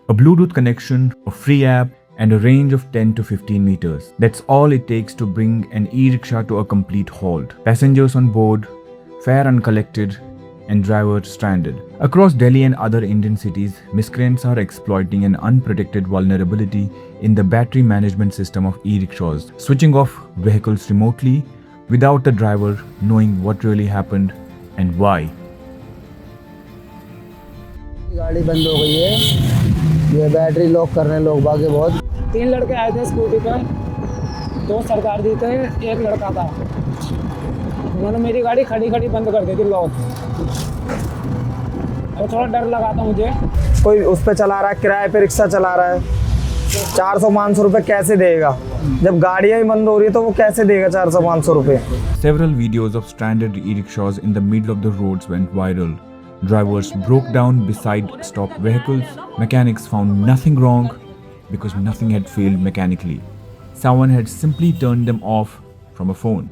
A Bluetooth connection, a free app, and a range of 10 to 15 meters. That's all it takes to bring an e-rickshaw to a complete halt. Passengers on board, fare uncollected, and drivers stranded. Across Delhi and other Indian cities, miscreants are exploiting an unprotected vulnerability in the battery management system of e-rickshaws, switching off vehicles remotely without the driver knowing what really happened and why. गाड़ी बंद हो गई है, ये battery lock कर रहे हैं लोग बाकी बहुत। 3 लड़के आए थे स्कूटी पर, 2 सरदार जी थे, 1 लड़का था। उन्होंने मेरी गाड़ी खड़ी बंद कर दी थी लॉक, और थोड़ा डर लगा था मुझे। कोई उस पे चला रहा है, किराए पे रिक्शा चला रहा है, 400-500 रुपये कैसे देगा? जब गाड़ियाँ ही बंद हो रही है तो वो कैसे देगा 400-500 रुपये? Several videos of stranded e-rickshaws in the middle of the roads went viral. Drivers broke down beside stopped vehicles. Mechanics found nothing wrong because nothing had failed mechanically. Someone had simply turned them off from a phone.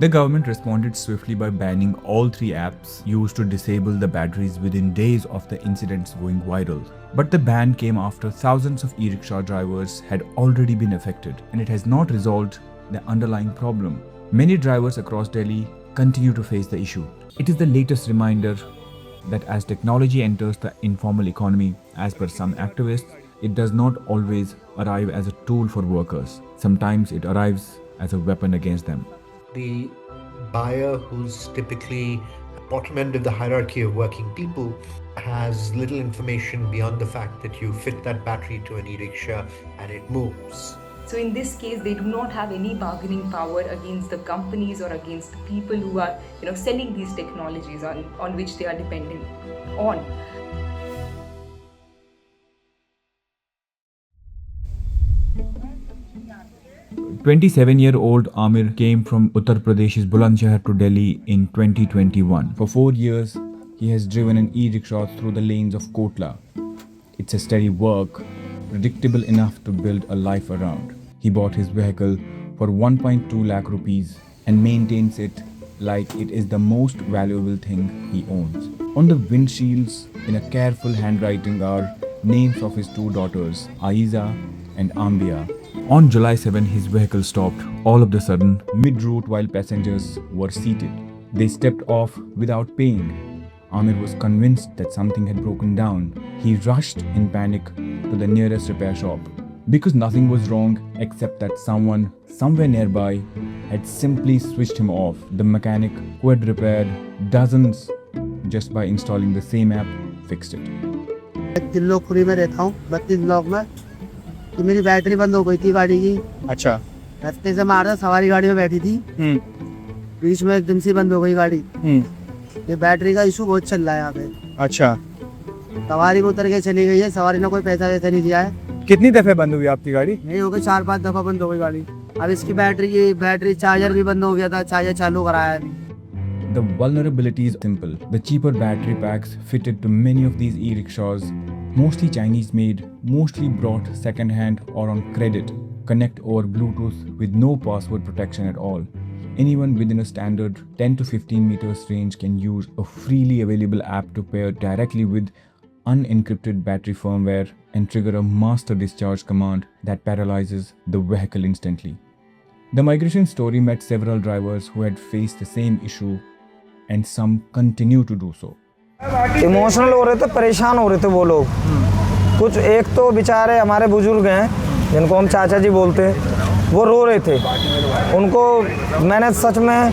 The government responded swiftly by banning all 3 apps used to disable the batteries within days of the incidents going viral. But the ban came after thousands of e-rickshaw drivers had already been affected, and it has not resolved the underlying problem. Many drivers across Delhi continue to face the issue. It is the latest reminder that as technology enters the informal economy, as per some activists, it does not always arrive as a tool for workers. Sometimes it arrives as a weapon against them. The buyer, who's typically bottom end of the hierarchy of working people, has little information beyond the fact that you fit that battery to an e-rickshaw and it moves. So in this case, they do not have any bargaining power against the companies or against the people who are, selling these technologies on which they are dependent on. "27-year-old Amir came from Uttar Pradesh's Bulandshahr to Delhi in 2021. For 4 years, he has driven an e-rickshaw through the lanes of Kotla. It's a steady work, predictable enough to build a life around. He bought his vehicle for 1.2 lakh rupees and maintains it like it is the most valuable thing he owns. On the windshields, in a careful handwriting, are names of his 2 daughters, Aiza and Ambia. On July 7, his vehicle stopped all of a sudden mid-route while passengers were seated. They stepped off without paying. Amir was convinced that something had broken down. He rushed in panic to the nearest repair shop because nothing was wrong except that someone somewhere nearby had simply switched him off. The mechanic, who had repaired dozens just by installing the same app, fixed it. तिल्लोखुरी में रहता हूँ, 32 block में। तो मेरी battery बंद हो गई थी गाड़ी की। अच्छा। रास्ते से मारा, सवारी गाड़ी में बैठी थी, बीच में एकदम से बंद हो गई गाड़ी। ये बैटरी का इशू बहुत चल रहा है यहाँ पे। अच्छा। सवारी को उतर के चली गई है, सवारी ने कोई पैसा वैसा नहीं दिया है। कितनी दफे बंद हुई आपकी गाड़ी? नहीं हो गई, 4-5 दफा बंद हो गई गाड़ी। अब इसकी बैटरी चार्जर भी बंद हो गया था, चार्जर चालू कराया अभी। The vulnerability is simple. The cheaper battery packs fitted to many of these e-rickshaws, mostly Chinese made, mostly brought second hand or on credit, connect over Bluetooth with no password protection at all. Anyone within a standard 10 to 15 meters range can use a freely available app to pair directly with unencrypted battery firmware and trigger a master discharge command that paralyzes the vehicle instantly. The migration story met several drivers who had faced the same issue, and some continue to do so. Emotional हो रहे थे, परेशान हो रहे थे वो लोग। कुछ एक तो बेचारे हमारे बुजुर्ग हैं जिनको हम चाचा जी बोलते हैं, वो रो रहे थे। उनको मैंने सच में,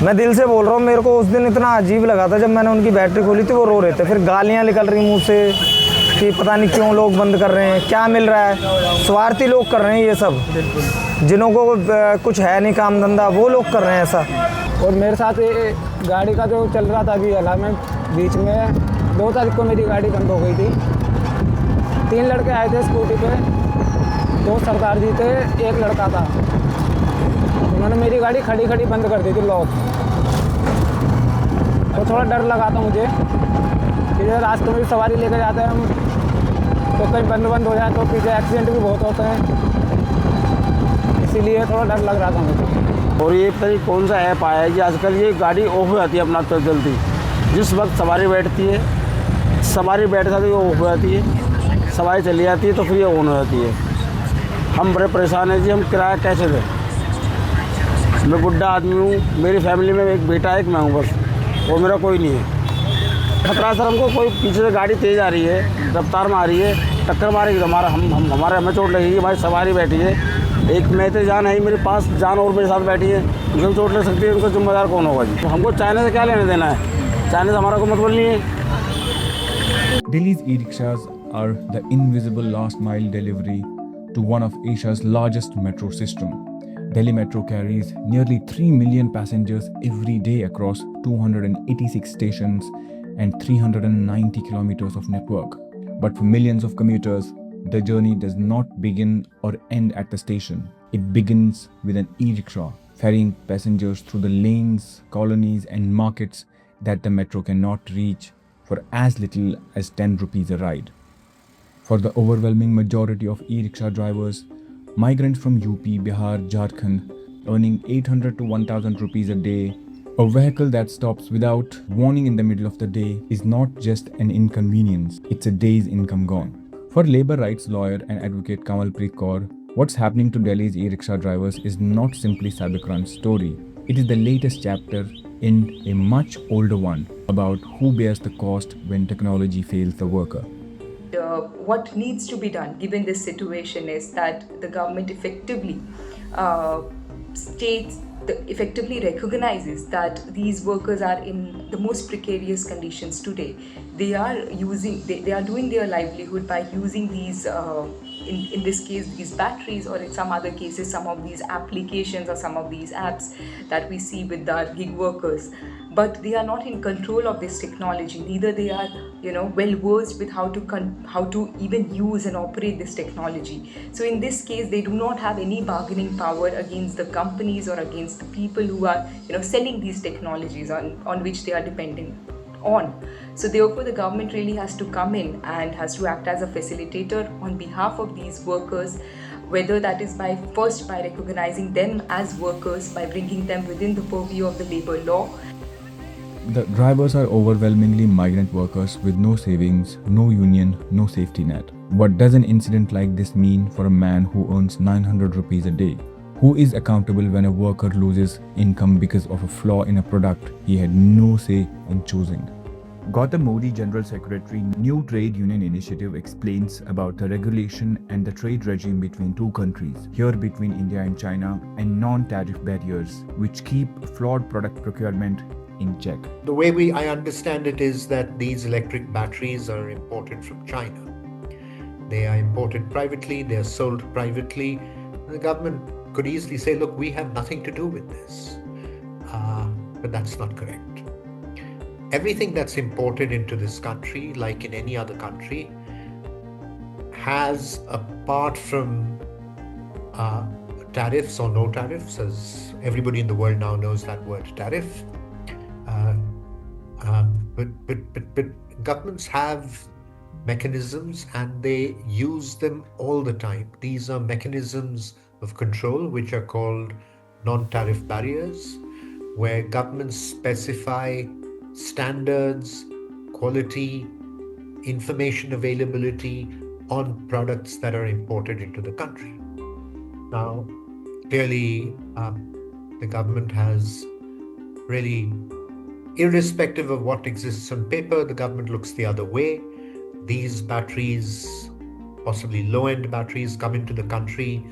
मैं दिल से बोल रहा हूँ, मेरे को उस दिन इतना अजीब लगा था जब मैंने उनकी बैटरी खोली थी, वो रो रहे थे। फिर गालियाँ निकल रही मुँह से कि पता नहीं क्यों लोग बंद कर रहे हैं, क्या मिल रहा है। स्वार्थी लोग कर रहे हैं ये सब, जिन्हों को कुछ है नहीं काम धंधा, वो लोग कर रहे हैं ऐसा। और मेरे साथ ये गाड़ी का जो चल रहा था अभी हाल में, बीच में 2 तारीख को मेरी गाड़ी बंद हो गई थी। 3 लड़के आए थे स्कूटी पे, 2 सरदार जी थे, 1 लड़का था। उन्होंने मेरी गाड़ी खड़ी बंद कर दी थी लॉक, और थोड़ा डर लगा था मुझे कि जो रास्ते में भी सवारी लेकर जाते हैं हम, तो कहीं बंद हो जाए तो पीछे एक्सीडेंट भी बहुत होते हैं, इसीलिए थोड़ा डर लग रहा था मुझे। और ये पता नहीं कौन सा ऐप आया है कि आजकल ये गाड़ी ऑफ हो जाती है अपना तो जल्दी, जिस वक्त सवारी बैठती है, सवारी बैठता तो ये ऑफ हो जाती है, सवारी चली जाती है तो फिर ये ऑन हो जाती है। हम बड़े परेशान हैं जी, हम किराया कैसे दें। मैं बुढ़ा आदमी हूँ, मेरी फैमिली में एक बेटा है, एक मैं हूँ बस, और मेरा कोई नहीं है। खतरा सर हमको, कोई पीछे से गाड़ी तेज़ आ रही है, रफ्तार में आ रही है, टक्कर मारेगी तो हमें चोट लगेगी। हमारी सवारी बैठी है, एक मैं तो जान है मेरे पास, जान और मेरे साथ बैठी है, उनको चोट लग सकती है, उनका जिम्मेदार कौन होगा जी। तो हमको चाइना से क्या लेने देना है, चाइना से हमारा कोई मतलब नहीं है। Delhi's e-rickshaws are the invisible last mile delivery to one of Asia's largest metro system. Delhi Metro carries nearly 3 million passengers every day across 286 stations and 390 kilometers of network. But for millions of commuters, the journey does not begin or end at the station. It begins with an e-rickshaw, ferrying passengers through the lanes, colonies, and markets that the metro cannot reach for as little as 10 rupees a ride. For the overwhelming majority of e-rickshaw drivers, migrants from UP, Bihar, Jharkhand, earning 800 to 1000 rupees a day, a vehicle that stops without warning in the middle of the day is not just an inconvenience, it's a day's income gone. For labor rights lawyer and advocate Kamalpreet Kaur, what's happening to Delhi's e-rickshaw drivers is not simply Cybercrime's story. It is the latest chapter in a much older one about who bears the cost when technology fails the worker. What needs to be done given this situation is that the government effectively effectively recognizes that these workers are in the most precarious conditions today. They are doing their livelihood by using these in this case these batteries, or in some other cases some of these applications or some of these apps that we see with our gig workers. But they are not in control of this technology, neither they are well versed with how to even use and operate this technology. So in this case they do not have any bargaining power against the companies or against the people who are selling these technologies on which they are dependent on. So therefore the government really has to come in and has to act as a facilitator on behalf of these workers, whether that is by recognizing them as workers, by bringing them within the purview of the labor law. The drivers are overwhelmingly migrant workers with no savings, no union, no safety net. What does an incident like this mean for a man who earns 900 rupees a day? Who is accountable when a worker loses income because of a flaw in a product he had no say in choosing? Gautam Modi, General Secretary, New Trade Union Initiative, explains about the regulation and the trade regime between two countries, here between India and China, and non-tariff barriers which keep flawed product procurement in check. The way I understand it is that these electric batteries are imported from China. They are imported privately, they are sold privately. The government could easily say, look, we have nothing to do with this. But that's not correct. Everything that's imported into this country, like in any other country, has, apart from tariffs or no tariffs, as everybody in the world now knows that word tariff, but governments have mechanisms and they use them all the time. These are mechanisms of control which are called non-tariff barriers, where governments specify standards, quality, information availability on products that are imported into the country. Now, clearly, the government has really, irrespective of what exists on paper, the government looks the other way. These batteries, possibly low-end batteries, come into the country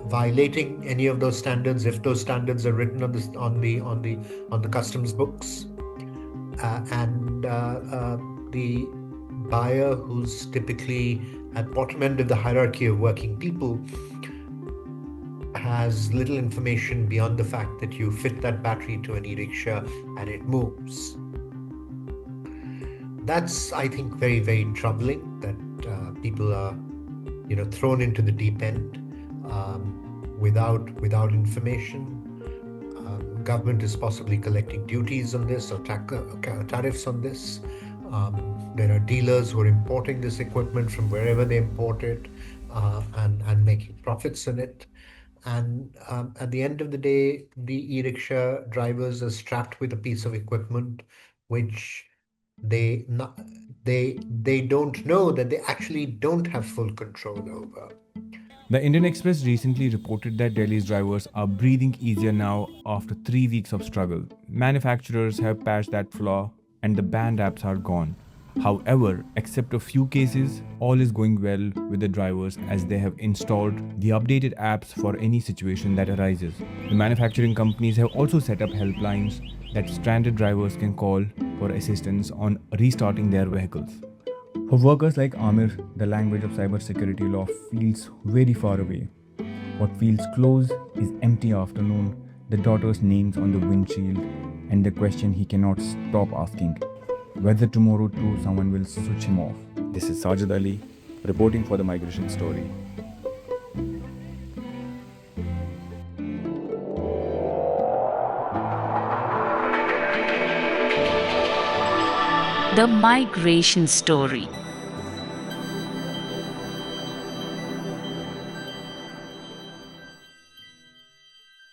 violating any of those standards, if those standards are written on the customs books, and the buyer, who's typically at bottom end of the hierarchy of working people, has little information beyond the fact that you fit that battery to an e-rickshaw and it moves. That's, I think, very, very troubling that people are, thrown into the deep end without information. Government is possibly collecting duties on this or tariffs on this. There are dealers who are importing this equipment from wherever they import it and making profits on it. And at the end of the day, the e-rickshaw drivers are strapped with a piece of equipment which they they don't know that they actually don't have full control over. The Indian Express recently reported that Delhi's drivers are breathing easier now after 3 weeks of struggle. Manufacturers have patched that flaw and the banned apps are gone. However, except a few cases, all is going well with the drivers as they have installed the updated apps for any situation that arises. The manufacturing companies have also set up helplines that stranded drivers can call for assistance on restarting their vehicles. For workers like Amir, the language of cybersecurity law feels very far away. What feels close is empty afternoon, the daughter's names on the windshield, and the question he cannot stop asking. Whether tomorrow too someone will switch him off. This is Sajid Ali, reporting for the Migration Story. The Migration Story.